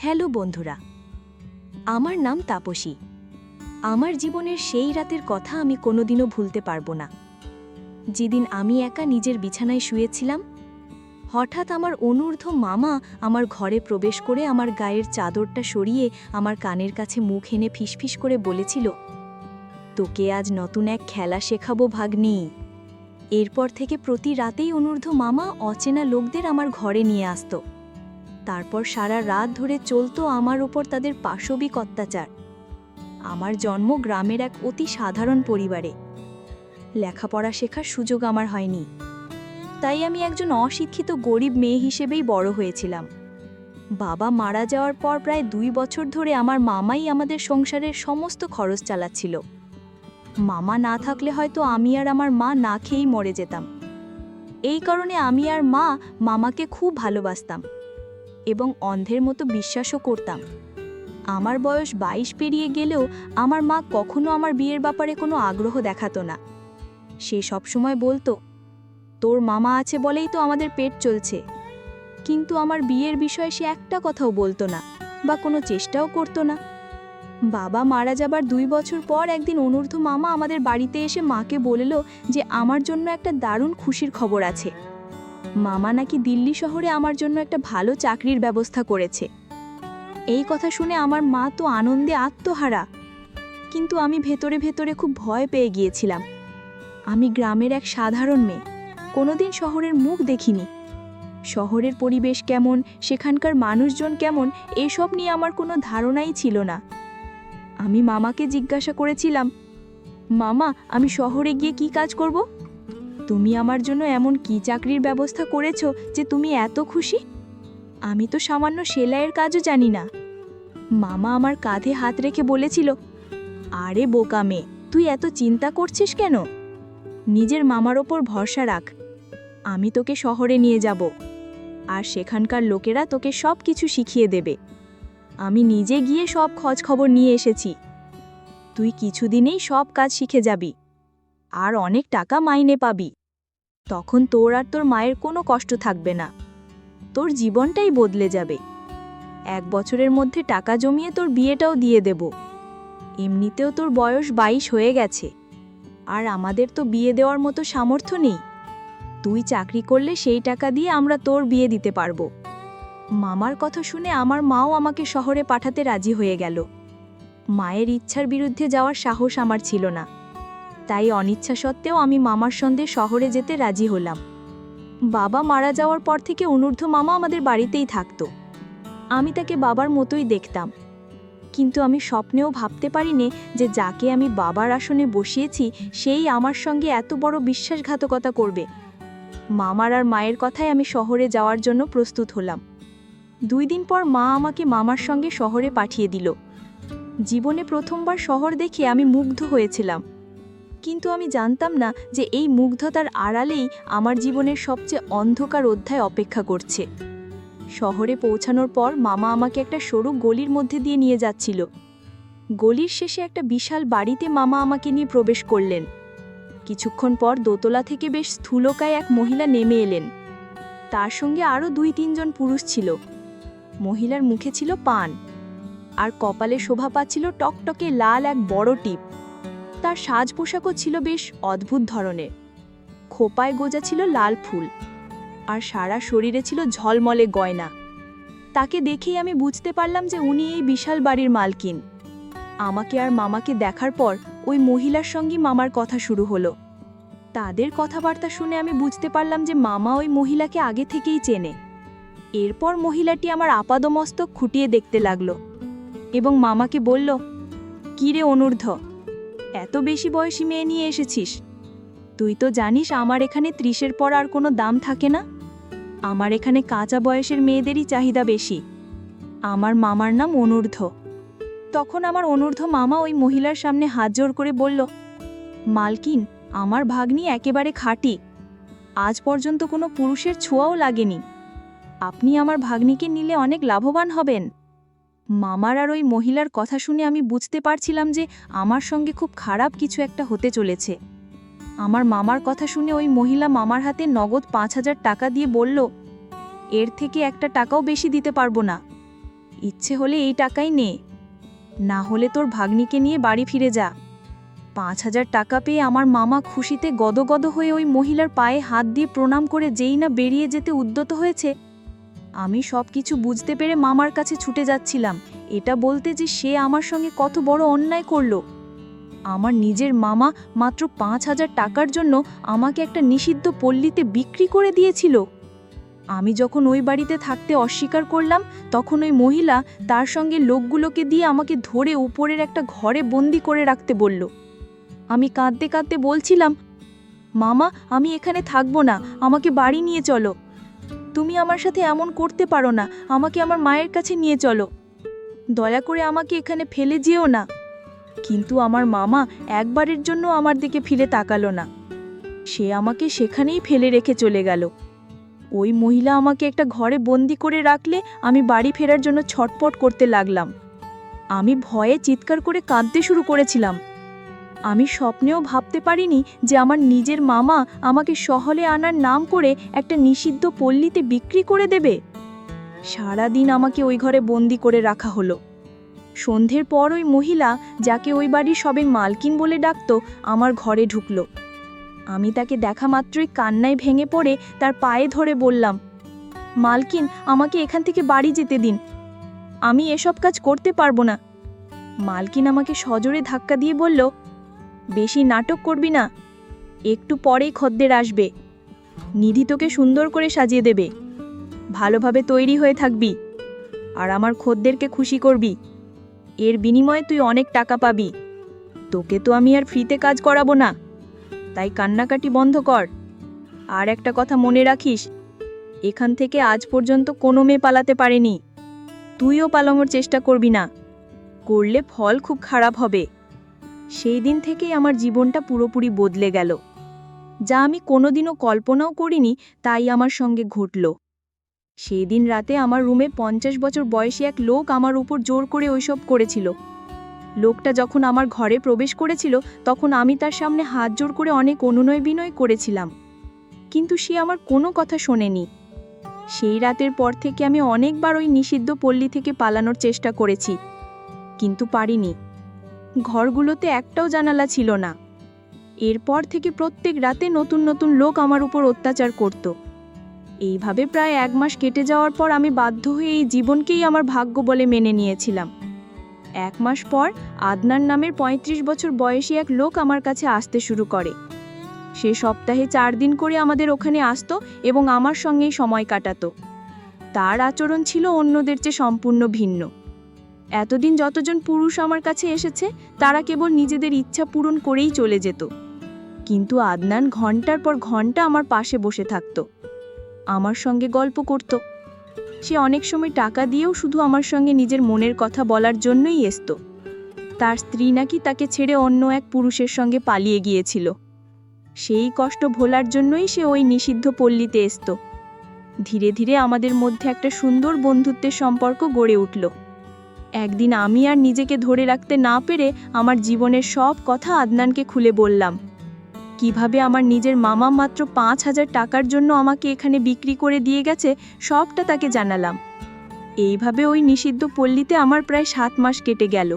Hello বন্ধুরা, আমার নাম তাপসী। আমার জীবনের সেই রাতের কথা আমি কোনোদিনও ভুলতে পারবো না, যেদিন আমি একা নিজের বিছানায় শুয়েছিলাম। হঠাৎ আমার অনূর্ধ্ব মামা আমার ঘরে প্রবেশ করে আমার গায়ের চাদরটা সরিয়ে আমার কানের কাছে মুখ এনে ফিসফিস করে বলেছিল, তোকে আজ নতুন এক খেলা শেখাবো ভাগ্নি। এরপর থেকে প্রতি রাতেই অনূর্ধ্ব মামা অচেনা লোকদের আমার ঘরে নিয়ে আসত। তারপর সারা রাত ধরে চলতো আমার ওপর তাদের পাশবিক অত্যাচার। আমার জন্ম গ্রামের এক অতি সাধারণ পরিবারে। লেখাপড়া শেখার সুযোগ আমার হয়নি, তাই আমি একজন অশিক্ষিত গরিব মেয়ে হিসেবেই বড় হয়েছিলাম। বাবা মারা যাওয়ার পর প্রায় 2 বছর ধরে আমার মামাই আমাদের সংসারের সমস্ত খরচ চালাচ্ছিল। মামা না থাকলে হয়তো আমি আর আমার মা না খেয়েই মরে যেতাম। এই কারণে আমি আর মা মামাকে খুব ভালোবাসতাম এবং অন্ধের মতো বিশ্বাসও করতাম। আমার বয়স 22 পেরিয়ে গেলেও আমার মা কখনো আমার বিয়ের ব্যাপারে কোনো আগ্রহ দেখাতো না। সে সবসময় বলতো, তোর মামা আছে বলেই তো আমাদের পেট চলছে। কিন্তু আমার বিয়ের বিষয়ে সে একটা কথাও বলতো না বা কোনো চেষ্টাও করতো না। বাবা মারা যাবার 2 বছর পর একদিন অনূর্ধ্ব মামা আমাদের বাড়িতে এসে মাকে বলল যে আমার জন্য একটা দারুণ খুশির খবর আছে। মামা নাকি দিল্লি শহরে আমার জন্য একটা ভালো চাকরির ব্যবস্থা করেছে। এই কথা শুনে আমার মা তো আনন্দে আত্মহারা, কিন্তু আমি ভেতরে ভেতরে খুব ভয় পেয়ে গিয়েছিলাম। আমি গ্রামের এক সাধারণ মেয়ে, কোনোদিন শহরের মুখ দেখিনি। শহরের পরিবেশ কেমন, সেখানকার মানুষজন কেমন, এসব নিয়ে আমার কোনো ধারণাই ছিল না। আমি মামাকে জিজ্ঞাসা করেছিলাম, মামা, আমি শহরে গিয়ে কি কাজ করব? তুমি আমার জন্য এমন কি চাকরির ব্যবস্থা করেছো যে তুমি এত খুশি? আমি তো সামান্য সেলাইয়ের কাজও জানি না। মামা আমার কাঁধে হাত রেখে বলেছিল, আরে বোকা মেয়ে, তুই এত চিন্তা করছিস কেন? নিজের মামার ওপর ভরসা রাখ। আমি তোকে শহরে নিয়ে যাব, আর সেখানকার লোকেরা তোকে সব কিছু শিখিয়ে দেবে। আমি নিজে গিয়ে সব খোঁজ খবর নিয়ে এসেছি। তুই কিছুদিনেই সব কাজ শিখে যাবি, আর অনেক টাকা মাইনে পাবি। তখন তোর আর তোর মায়ের কোনো কষ্ট থাকবে না। তোর জীবনটাই বদলে যাবে। 1 বছরের মধ্যে টাকা জমিয়ে তোর বিয়েটাও দিয়ে দেব। এমনিতেও তোর বয়স 22 হয়ে গেছে, আর আমাদের তো বিয়ে দেওয়ার মতো সামর্থ্য নেই। তুই চাকরি করলে সেই টাকা দিয়ে আমরা তোর বিয়ে দিতে পারবো। মামার কথা শুনে আমার মাও আমাকে শহরে পাঠাতে রাজি হয়ে গেল। মায়ের ইচ্ছার বিরুদ্ধে যাওয়ার সাহস আমার ছিল না, তাই অনিচ্ছা সত্ত্বেও আমি মামার সঙ্গে শহরে যেতে রাজি হলাম। বাবা মারা যাওয়ার পর থেকে অনূর্ধ্ব মামা আমাদের বাড়িতেই থাকতো। আমি তাকে বাবার মতোই দেখতাম, কিন্তু আমি স্বপ্নেও ভাবতে পারিনি যে যাকে আমি বাবার আসনে বসিয়েছি সেই আমার সঙ্গে এত বড় বিশ্বাসঘাতকতা করবে। মামার আর মায়ের কথায় আমি শহরে যাওয়ার জন্য প্রস্তুত হলাম। 2 দিন পর মা আমাকে মামার সঙ্গে শহরে পাঠিয়ে দিল। জীবনে প্রথমবার শহর দেখে আমি মুগ্ধ হয়েছিলাম, কিন্তু আমি জানতাম না যে এই মুগ্ধতার আড়ালেই আমার জীবনের সবচেয়ে অন্ধকার অধ্যায় অপেক্ষা করছে। শহরে পৌঁছানোর পর মামা আমাকে একটা সরু গলির মধ্যে দিয়ে নিয়ে যাচ্ছিল। গলির শেষে একটা বিশাল বাড়িতে মামা আমাকে নিয়ে প্রবেশ করলেন। কিছুক্ষণ পর দোতলা থেকে বেশ স্থূলকায় এক মহিলা নেমে এলেন। তার সঙ্গে আরও 2-3 জন পুরুষ ছিল। মহিলার মুখে ছিল পান, আর কপালে শোভা পাচ্ছিল টকটকে লাল এক বড় টিপ। তার সাজ পোশাকও ছিল বেশ অদ্ভুত ধরনের। খোপায় গোজা ছিল লাল ফুল, আর সারা শরীরে ছিল ঝলমলে গয়না। তাকে দেখেই আমি বুঝতে পারলাম যে উনি এই বিশাল বাড়ির মালকিন। আমাকে আর মামাকে দেখার পর ওই মহিলার সঙ্গে মামার কথা শুরু হলো। তাদের কথাবার্তা শুনে আমি বুঝতে পারলাম যে মামা ওই মহিলাকে আগে থেকেই চেনে। এরপর মহিলাটি আমার আপাদমস্তক খুঁটিয়ে দেখতে লাগলো এবং মামাকে বলল, কি রে অনূর্ধ্ব, এত বেশি বয়সী মেয়ে নিয়ে এসেছিস? তুই তো জানিস আমার এখানে 30-এর পর আর কোনো দাম থাকে না। আমার এখানে কাঁচা বয়সের মেয়েদেরই চাহিদা বেশি। আমার মামার নাম অনূর্ধ্ব। তখন আমার অনূর্ধ্ব মামা ওই মহিলার সামনে হাত জোড় করে বলল, মালকিন, আমার ভাগ্নি একেবারে খাঁটি। আজ পর্যন্ত কোনো পুরুষের ছোঁয়াও লাগেনি। আপনি আমার ভাগ্নিকে নিলে অনেক লাভবান হবেন। মামার আর ওই মহিলার কথা শুনে আমি বুঝতে পারছিলাম যে আমার সঙ্গে খুব খারাপ কিছু একটা হতে চলেছে। আমার মামার কথা শুনে ওই মহিলা মামার হাতে নগদ 5,000 টাকা দিয়ে বলল, এর থেকে একটা টাকাও বেশি দিতে পারবো না। ইচ্ছে হলে এই টাকাই নে, না হলে তোর ভাগ্নিকে নিয়ে বাড়ি ফিরে যা। 5,000 টাকা পেয়ে আমার মামা খুশিতে গদগদ হয়ে ওই মহিলার পায়ে হাত দিয়ে প্রণাম করে যেই না বেরিয়ে যেতে উদ্যত হয়েছে, আমি সব কিছু বুঝতে পেরে মামার কাছে ছুটে যাচ্ছিলাম, এটা বলতে যে সে আমার সঙ্গে কত বড় অন্যায় করলো। আমার নিজের মামা মাত্র 5,000 টাকার জন্য আমাকে একটা নিষিদ্ধ পল্লীতে বিক্রি করে দিয়েছিল। আমি যখন ওই বাড়িতে থাকতে অস্বীকার করলাম, তখন ওই মহিলা তার সঙ্গে লোকগুলোকে দিয়ে আমাকে ধরে উপরের একটা ঘরে বন্দি করে রাখতে বলল। আমি কাঁদতে কাঁদতে বলছিলাম, মামা আমি এখানে থাকবো না, আমাকে বাড়ি নিয়ে চলো। তুমি আমার সাথে এমন করতে পারো না, আমাকে আমার মায়ের কাছে নিয়ে চলো, দয়া করে আমাকে এখানে ফেলে যেও না। কিন্তু আমার মামা একবারের জন্য আমার দিকে ফিরে তাকালো না, সে আমাকে সেখানেই ফেলে রেখে চলে গেল। ওই মহিলা আমাকে একটা ঘরে বন্দি করে রাখলে আমি বাড়ি ফেরার জন্য ছটপট করতে লাগলাম। আমি ভয়ে চিৎকার করে কাঁদতে শুরু করেছিলাম। আমি স্বপ্নেও ভাবতে পারিনি যে আমার নিজের মামা আমাকে শহরে আনার নাম করে একটা নিষিদ্ধ পল্লীতে বিক্রি করে দেবে। সারাদিন আমাকে ওই ঘরে বন্দি করে রাখা হলো। সন্ধ্যের পর ওই মহিলা, যাকে ওই বাড়ির সবাই মালকিন বলে ডাকত, আমার ঘরে ঢুকল। আমি তাকে দেখা মাত্রই কান্নায় ভেঙে পড়ে তার পায়ে ধরে বললাম, মালকিন আমাকে এখান থেকে বাড়ি যেতে দিন, আমি এসব কাজ করতে পারবো না। মালকিন আমাকে সজোরে ধাক্কা দিয়ে বলল, বেশি নাটক করবি না, একটু পরেই খদ্দের আসবে, নিধি তোকে সুন্দর করে সাজিয়ে দেবে, ভালোভাবে তৈরি হয়ে থাকবি, আর আমার খদ্দেরকে খুশি করবি, এর বিনিময়ে তুই অনেক টাকা পাবি। তোকে তো আমি আর ফ্রিতে কাজ করাবো না, তাই কান্নাকাটি বন্ধ কর। আর একটা কথা মনে রাখিস, এখান থেকে আজ পর্যন্ত কোনো মেয়ে পালাতে পারেনি, তুইও পালানোর চেষ্টা করবি না, করলে ফল খুব খারাপ হবে। সেই দিন থেকেই আমার জীবনটা পুরোপুরি বদলে গেল। যা আমি কোনোদিনও কল্পনাও করিনি তাই আমার সঙ্গে ঘটল। সেই দিন রাতে আমার রুমে 50 বছর বয়সী এক লোক আমার উপর জোর করে ওইসব করেছিল। লোকটা যখন আমার ঘরে প্রবেশ করেছিল, তখন আমি তার সামনে হাত জোর করে অনেক অনুনয় বিনয় করেছিলাম, কিন্তু সে আমার কোনো কথা শোনেনি। সেই রাতের পর থেকে আমি অনেকবার ওই নিষিদ্ধ পল্লী থেকে পালানোর চেষ্টা করেছি, কিন্তু পারিনি। ঘরগুলোতে একটাও জানালা ছিল না। এরপর থেকে প্রত্যেক রাতে নতুন নতুন লোক আমার উপর অত্যাচার করত। এইভাবে প্রায় 1 মাস কেটে যাওয়ার পর আমি বাধ্য হয়ে এই জীবনকেই আমার ভাগ্য বলে মেনে নিয়েছিলাম। 1 মাস পর আদনান নামের 35 বছর বয়সী এক লোক আমার কাছে আসতে শুরু করে। সে সপ্তাহে 4 দিন করে আমাদের ওখানে আসতো এবং আমার সঙ্গেই সময় কাটাতো। তার আচরণ ছিল অন্যদের চেয়ে সম্পূর্ণ ভিন্ন। এতদিন যতজন পুরুষ আমার কাছে এসেছে, তারা কেবল নিজেদের ইচ্ছা পূরণ করেই চলে যেত, কিন্তু আদনান ঘন্টার পর ঘন্টা আমার পাশে বসে থাকত, আমার সঙ্গে গল্প করত। সে অনেক সময় টাকা দিয়েও শুধু আমার সঙ্গে নিজের মনের কথা বলার জন্যই আসত। তার স্ত্রী নাকি তাকে ছেড়ে অন্য এক পুরুষের সঙ্গে পালিয়ে গিয়েছিল। সেই কষ্ট ভোলার জন্যই সে ওই নিষিদ্ধ পল্লীতে আসত। ধীরে ধীরে আমাদের মধ্যে একটা সুন্দর বন্ধুত্বের সম্পর্ক গড়ে উঠল। একদিন আমি আর নিজেকে ধরে রাখতে না পেরে আমার জীবনের সব কথা আদনানকে খুলে বললাম। কিভাবে আমার নিজের মামা মাত্র 5,000 টাকার জন্য আমাকে এখানে বিক্রি করে দিয়ে গেছে, সবটা তাকে জানালাম। এইভাবে ওই নিষিদ্ধ পল্লীতে আমার প্রায় 7 মাস কেটে গেল।